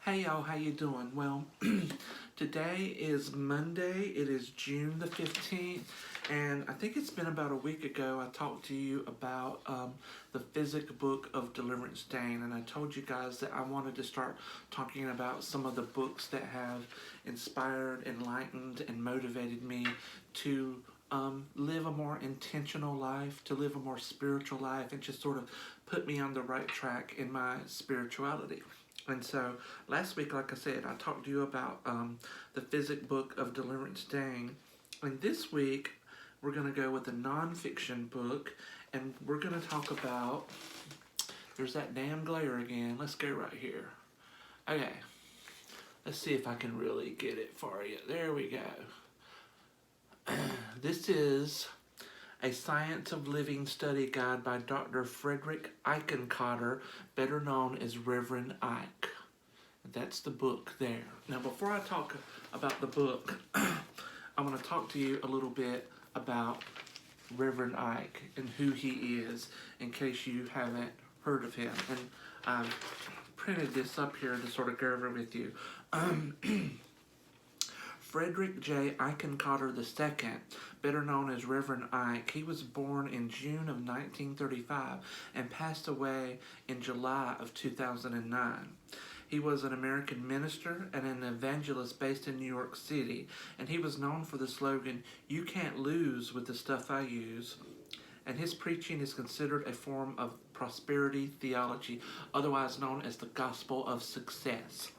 Hey y'all, how you doing? Well, today is Monday. It is June the 15th, and I think it's been about a week ago I talked to you about the physic book of Deliverance Dane, and I told you guys that I wanted to start talking about some of the books that have inspired, enlightened, and motivated me to live a more intentional life, to live a more spiritual life, and just sort of put me on the right track in my spirituality. And so last week, like I said, I talked to you about the physic book of Deliverance Dane. And this week, we're going to go with a nonfiction book, and we're going to talk about, there's that damn glare again. Let's go right here. Okay, let's see if I can really get it for you. There we go. This is A Science of Living Study Guide by Dr. Frederick Ike, better known as Reverend Ike. That's the book there. Now, before I talk about the book, I'm going to talk to you a little bit about Reverend Ike and who he is, in case you haven't heard of him. And I've printed this up here to sort of go over with you. Frederick J. Eikencotter II, better known as Reverend Ike, he was born in June of 1935 and passed away in July of 2009. He was an American minister and an evangelist based in New York City, and he was known for the slogan, "You can't lose with the stuff I use." And his preaching is considered a form of prosperity theology, otherwise known as the gospel of success.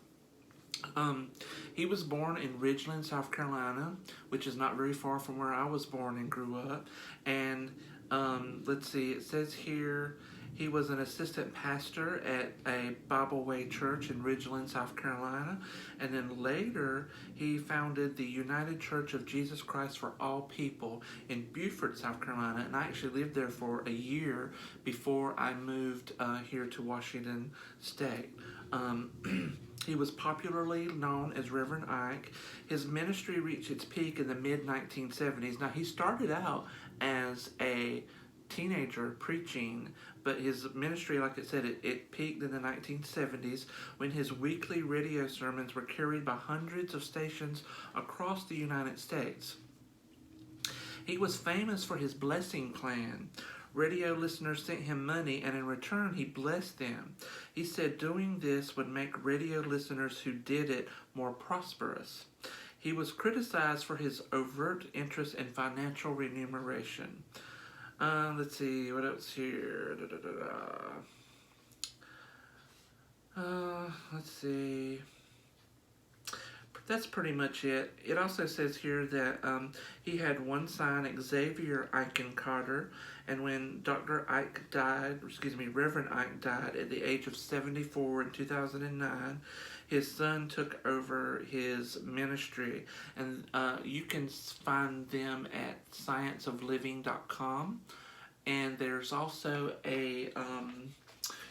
He was born in Ridgeland, South Carolina, which is not very far from where I was born and grew up. And let's see, it says here he was an assistant pastor at a Bible Way church in Ridgeland, South Carolina. And then later he founded the United Church of Jesus Christ for All People in Beaufort, South Carolina. And I actually lived there for a year before I moved here to Washington State. He was popularly known as Reverend Ike. His ministry reached its peak in the mid-1970s. Now, he started out as a teenager preaching, but his ministry, like I said, it peaked in the 1970s when his weekly radio sermons were carried by hundreds of stations across the United States. He was famous for his blessing plan. Radio listeners sent him money, and in return, he blessed them. He said doing this would make radio listeners who did it more prosperous. He was criticized for his overt interest in financial remuneration. Let's see, what else here? Let's see. That's pretty much it. It also says here that he had one son, Xavier Eikencotter, and when Reverend Ike died at the age of 74 in 2009, his son took over his ministry. And you can find them at scienceofliving.com. And there's also a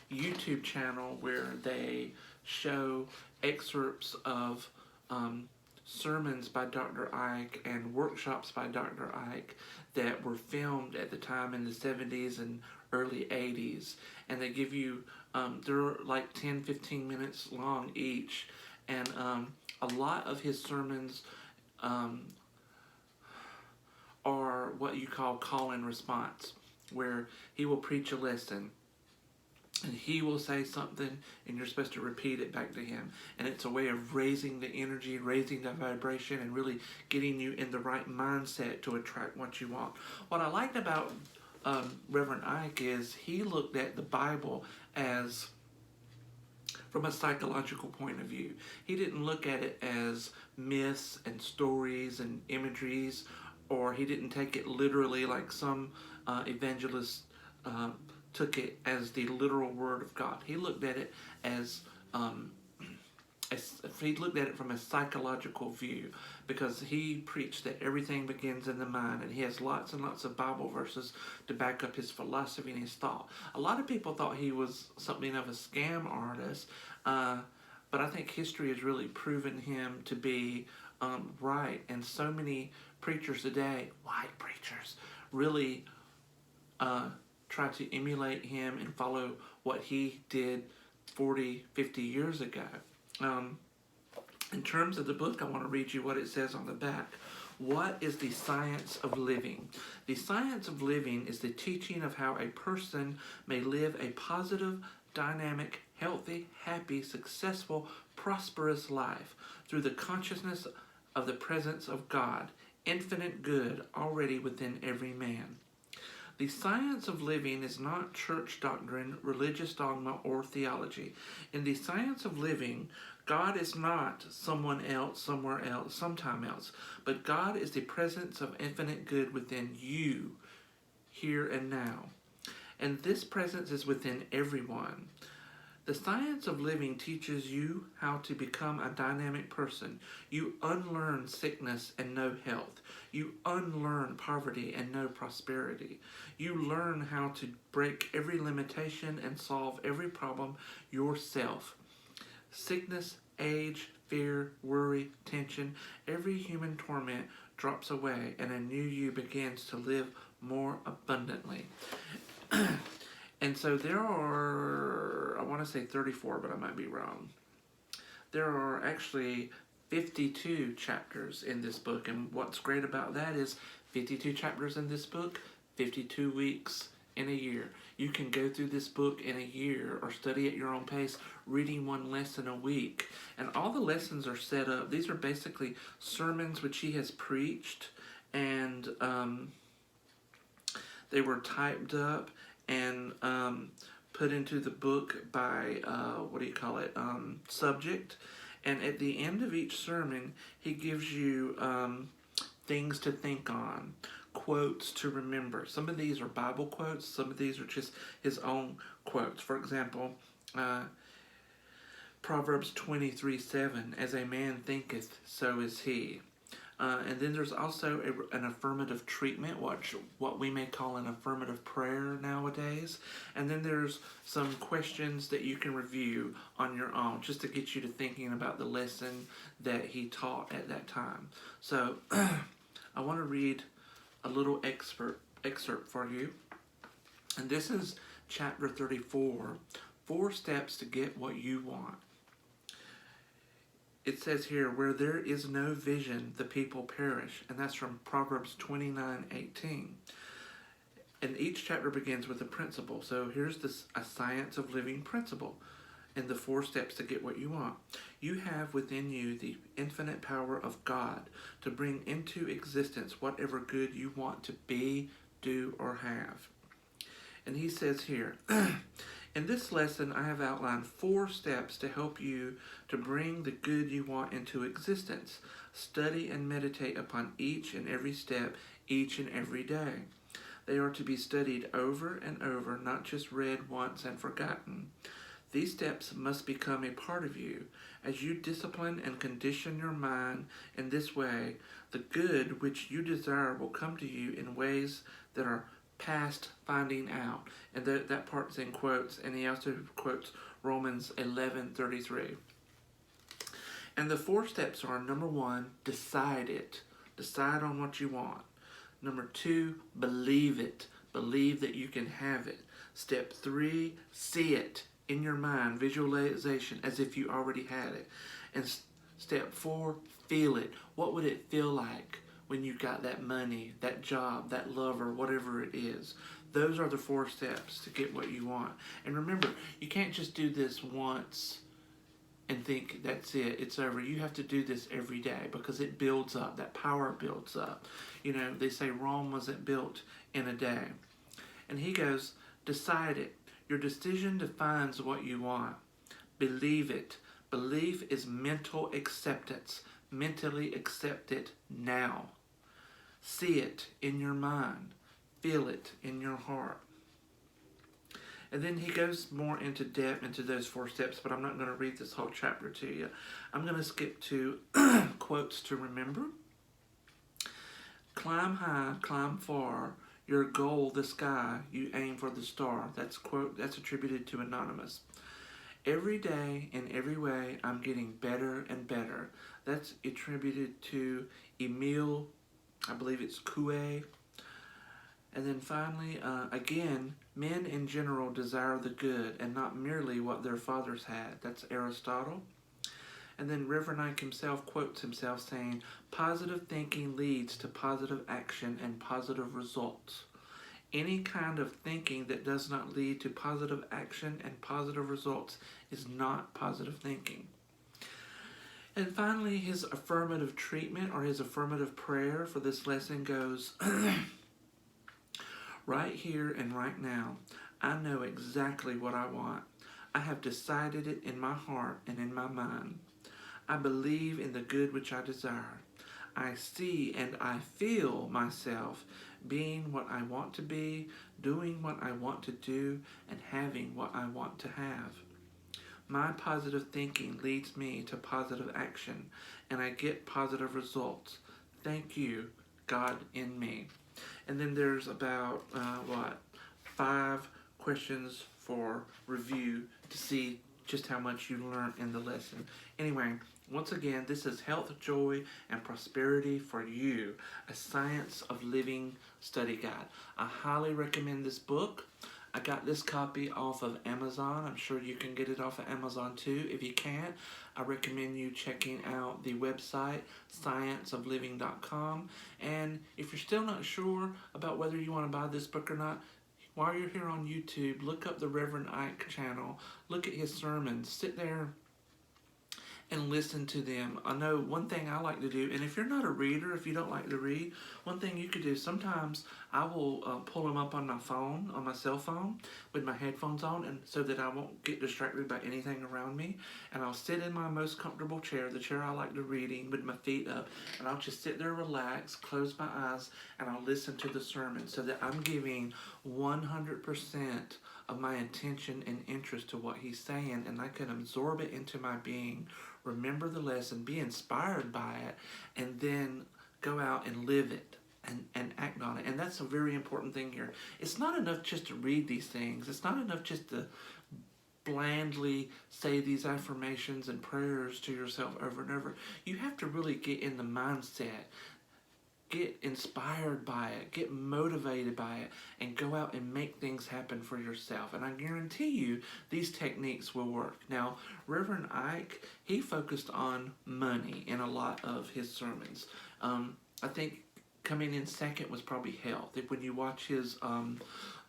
YouTube channel where they show excerpts of sermons by Dr. Ike and workshops by Dr. Ike that were filmed at the time in the 70s and early 80s. And they give you, they're like 10-15 minutes long each. And a lot of his sermons are what you call call and response, where he will preach a lesson. And he will say something, and you're supposed to repeat it back to him. And it's a way of raising the energy, raising the vibration, and really getting you in the right mindset to attract what you want. What I liked about Reverend Ike is he looked at the Bible as from a psychological point of view. He didn't look at it as myths and stories and imageries, or he didn't take it literally like some evangelists took it as the literal word of God. He looked at it as he looked at it from a psychological view, because he preached that everything begins in the mind, and he has lots and lots of Bible verses to back up his philosophy and his thought. A lot of people thought he was something of a scam artist, but I think history has really proven him to be right, and so many preachers today, white preachers, really try to emulate him and follow what he did 40, 50 years ago. Um, in terms of the book, I want to read you what it says on the back. What is the science of living? The science of living is the teaching of how a person may live a positive, dynamic, healthy, happy, successful, prosperous life through the consciousness of the presence of God, infinite good already within every man. The science of living is not church doctrine, religious dogma, or theology. In the science of living, God is not someone else, somewhere else, sometime else, but God is the presence of infinite good within you, here and now. And this presence is within everyone. The science of living teaches you how to become a dynamic person. You unlearn sickness and no health. You unlearn poverty and no prosperity. You learn how to break every limitation and solve every problem yourself. Sickness, age, fear, worry, tension, every human torment drops away and a new you begins to live more abundantly. And so there are, I want to say 34, but I might be wrong. There are actually 52 chapters in this book, and what's great about that is 52 chapters in this book, 52 weeks in a year. You can go through this book in a year or study at your own pace, reading one lesson a week. And all the lessons are set up. These are basically sermons which he has preached, and they were typed up and put into the book by, subject. And at the end of each sermon, he gives you things to think on, quotes to remember. Some of these are Bible quotes, some of these are just his own quotes. For example, Proverbs 23:7, as a man thinketh, so is he. And then there's also an affirmative treatment, what we may call an affirmative prayer nowadays. And then there's some questions that you can review on your own, just to get you to thinking about the lesson that he taught at that time. So I want to read a little excerpt for you. And this is chapter 34, 4 steps to get what you want. It says here, where there is no vision, the people perish. And that's from Proverbs 29:18. And each chapter begins with a principle. So here's a science of living principle and the 4 steps to get what you want. You have within you the infinite power of God to bring into existence whatever good you want to be, do, or have. And he says here, in this lesson, I have outlined 4 steps to help you to bring the good you want into existence. Study and meditate upon each and every step, each and every day. They are to be studied over and over, not just read once and forgotten. These steps must become a part of you. As you discipline and condition your mind in this way, the good which you desire will come to you in ways that are past finding out. And that part's in quotes, and he also quotes Romans 11:33. And the 4 steps are, number 1, decide it. Decide on what you want. Number 2, believe it. Believe that you can have it. Step 3, see it in your mind, visualization, as if you already had it. And step 4, feel it. What would it feel like when you got that money, that job, that lover, whatever it is? Those are the 4 steps to get what you want. And remember, you can't just do this once and think that's it, it's over. You have to do this every day because it builds up. That power builds up. You know, they say Rome wasn't built in a day. And he goes, decide it. Your decision defines what you want. Believe it. Belief is mental acceptance. Mentally accept it now. See it in your mind. Feel it in your heart. And then he goes more into depth into those 4 steps, but I'm not going to read this whole chapter to you. I'm going to skip to quotes to remember. Climb high, climb far. Your goal, the sky, you aim for the star. That's attributed to Anonymous. Every day, in every way, I'm getting better and better. That's attributed to Emile, I believe it's Coué. And then finally, again, men in general desire the good and not merely what their fathers had. That's Aristotle. And then Reverend Ike himself quotes himself saying, positive thinking leads to positive action and positive results. Any kind of thinking that does not lead to positive action and positive results is not positive thinking. And finally, his affirmative treatment or his affirmative prayer for this lesson goes, right here and right now, I know exactly what I want. I have decided it in my heart and in my mind. I believe in the good which I desire. I see and I feel myself being what I want to be, doing what I want to do, and having what I want to have. My positive thinking leads me to positive action, and I get positive results. Thank you, God in me. And then there's about, 5 questions for review to see just how much you learned in the lesson. Anyway, once again, this is Health, Joy, and Prosperity for You, a Science of Living study guide. I highly recommend this book. I got this copy off of Amazon. I'm sure you can get it off of Amazon too. If you can't, I recommend you checking out the website, scienceofliving.com. And if you're still not sure about whether you want to buy this book or not, while you're here on YouTube, look up the Reverend Ike channel. Look at his sermons. Sit there and listen to them. I know one thing I like to do, and if you're not a reader, if you don't like to read, one thing you could do, sometimes I will pull them up on my phone, on my cell phone, with my headphones on, and so that I won't get distracted by anything around me. And I'll sit in my most comfortable chair, the chair I like to reading, with my feet up, and I'll just sit there, relax, close my eyes, and I'll listen to the sermon so that I'm giving 100% of my attention and interest to what he's saying, and I can absorb it into my being, remember the lesson, be inspired by it, and then go out and live it and act on it. And that's a very important thing here. It's not enough just to read these things. It's not enough just to blandly say these affirmations and prayers to yourself over and over. You have to really get in the mindset, get inspired by it, get motivated by it, and go out and make things happen for yourself. And I guarantee you these techniques will work. Now, Reverend Ike, he focused on money in a lot of his sermons. I think coming in second was probably health. When you watch his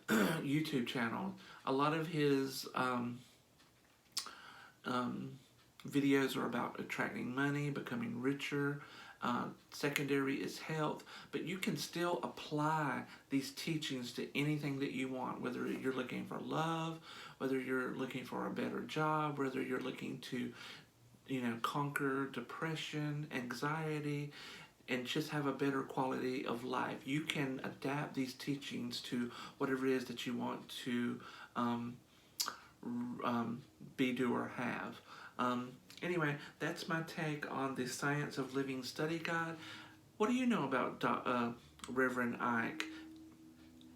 YouTube channel, a lot of his videos are about attracting money, becoming richer. Secondary is health, but you can still apply these teachings to anything that you want, whether you're looking for love, whether you're looking for a better job, whether you're looking to, conquer depression, anxiety, and just have a better quality of life. You can adapt these teachings to whatever it is that you want to be, do, or have. Anyway, that's my take on the Science of Living study guide. What do you know about Reverend Ike?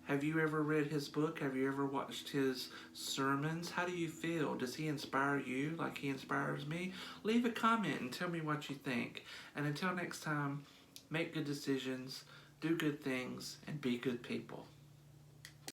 Have you ever read his book? Have you ever watched his sermons? How do you feel? Does he inspire you like he inspires me? Leave a comment and tell me what you think. And until next time, make good decisions, do good things, and be good people.